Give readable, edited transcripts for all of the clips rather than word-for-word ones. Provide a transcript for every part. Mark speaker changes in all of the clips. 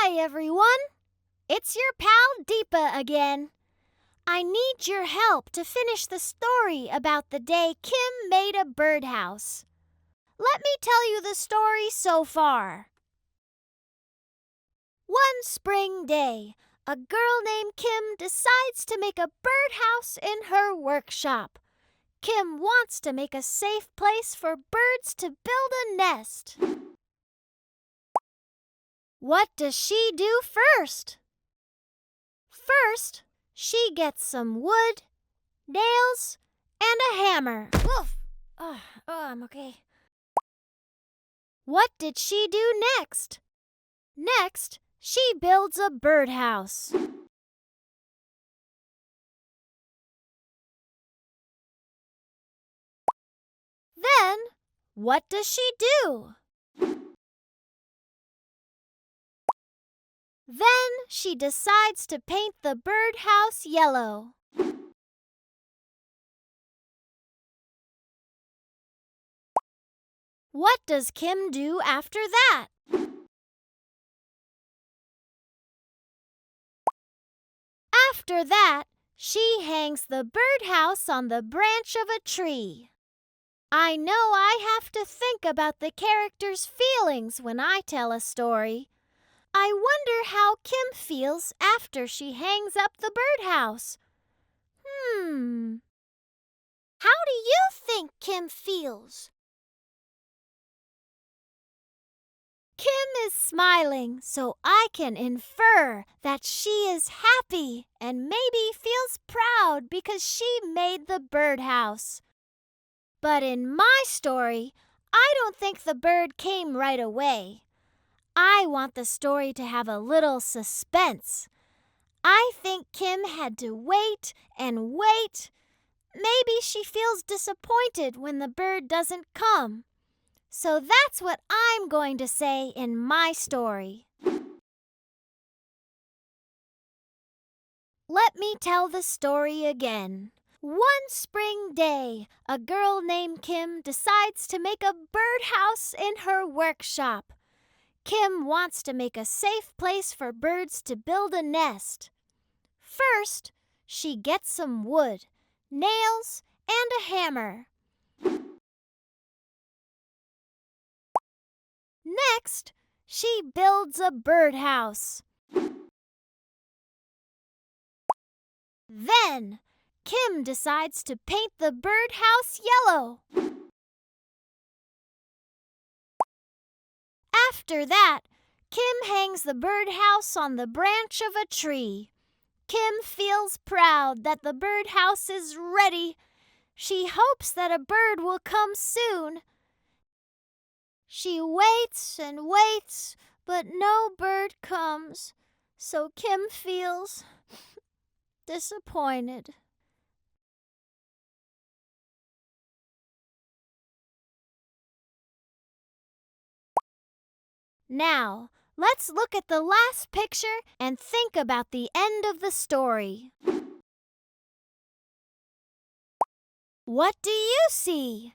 Speaker 1: Hi, everyone. It's your pal Deepa again. I need your help to finish the story about the day Kim made a birdhouse. Let me tell you the story so far. One spring day, a girl named Kim decides to make a birdhouse in her workshop. Kim wants to make a safe place for birds to build a nest. What does she do first? First, she gets some wood, nails, and a hammer. Woof! I'm okay. What did she do next? Next, she builds a birdhouse. Then, what does she do? Then she decides to paint the birdhouse yellow. What does Kim do after that? After that, she hangs the birdhouse on the branch of a tree. I know I have to think about the characters' feelings when I tell a story. I wonder how Kim feels after she hangs up the birdhouse. How do you think Kim feels? Kim is smiling, so I can infer that she is happy and maybe feels proud because she made the birdhouse. But in my story, I don't think the bird came right away. I want the story to have a little suspense. I think Kim had to wait and wait. Maybe she feels disappointed when the bird doesn't come. So that's what I'm going to say in my story. Let me tell the story again. One spring day, a girl named Kim decides to make a birdhouse in her workshop. Kim wants to make a safe place for birds to build a nest. First, she gets some wood, nails, and a hammer. Next, she builds a birdhouse. Then, Kim decides to paint the birdhouse yellow. After that, Kim hangs the birdhouse on the branch of a tree. Kim feels proud that the birdhouse is ready. She hopes that a bird will come soon. She waits and waits, but no bird comes. So Kim feels disappointed. Now, let's look at the last picture and think about the end of the story. What do you see?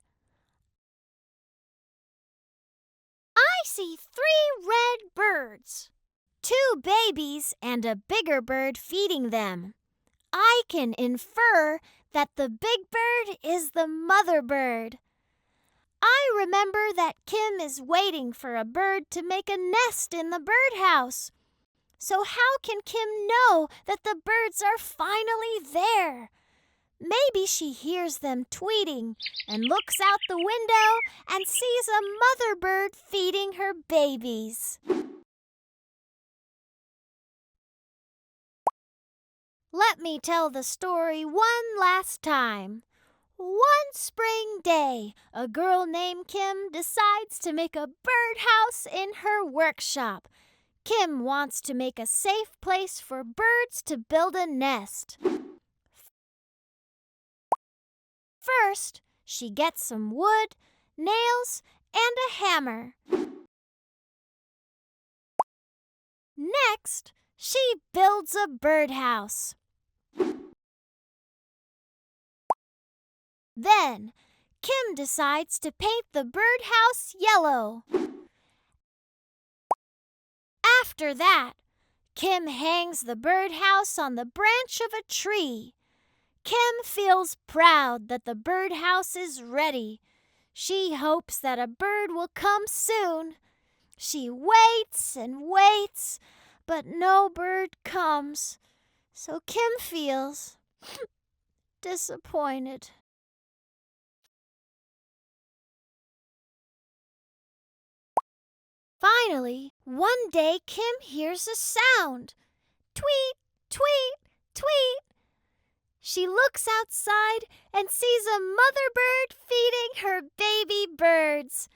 Speaker 1: I see 3 red birds, 2 babies, and a bigger bird feeding them. I can infer that the big bird is the mother bird. I remember that Kim is waiting for a bird to make a nest in the birdhouse. So how can Kim know that the birds are finally there? Maybe she hears them tweeting and looks out the window and sees a mother bird feeding her babies. Let me tell the story one last time. One spring day, a girl named Kim decides to make a birdhouse in her workshop. Kim wants to make a safe place for birds to build a nest. First, she gets some wood, nails, and a hammer. Next, she builds a birdhouse. Then, Kim decides to paint the birdhouse yellow. After that, Kim hangs the birdhouse on the branch of a tree. Kim feels proud that the birdhouse is ready. She hopes that a bird will come soon. She waits and waits, but no bird comes. So Kim feels disappointed. Finally, one day Kim hears a sound. Tweet, tweet, tweet. She looks outside and sees a mother bird feeding her baby birds.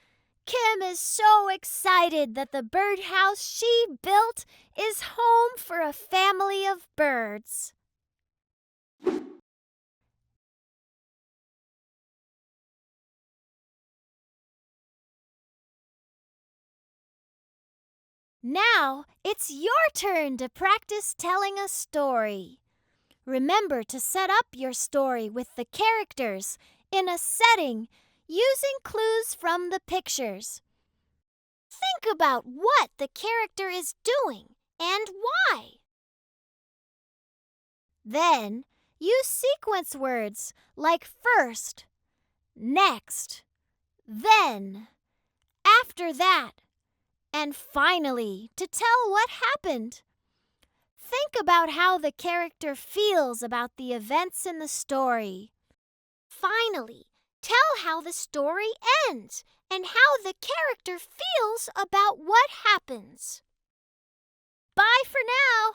Speaker 1: Kim is so excited that the birdhouse she built is home for a family of birds. Now it's your turn to practice telling a story. Remember to set up your story with the characters in a setting using clues from the pictures. Think about what the character is doing and why. Then use sequence words like first, next, then, after that, and finally to tell what happened. Think about how the character feels about the events in the story. Finally, tell how the story ends and how the character feels about what happens. Bye for now.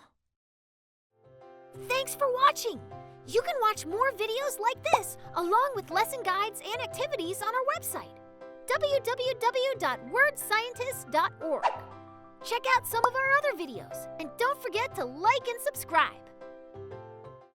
Speaker 1: Thanks for watching. You can watch more videos like this along with lesson guides and activities on our website, www.wordscientists.org. Check out some of our other videos and don't forget to like and subscribe.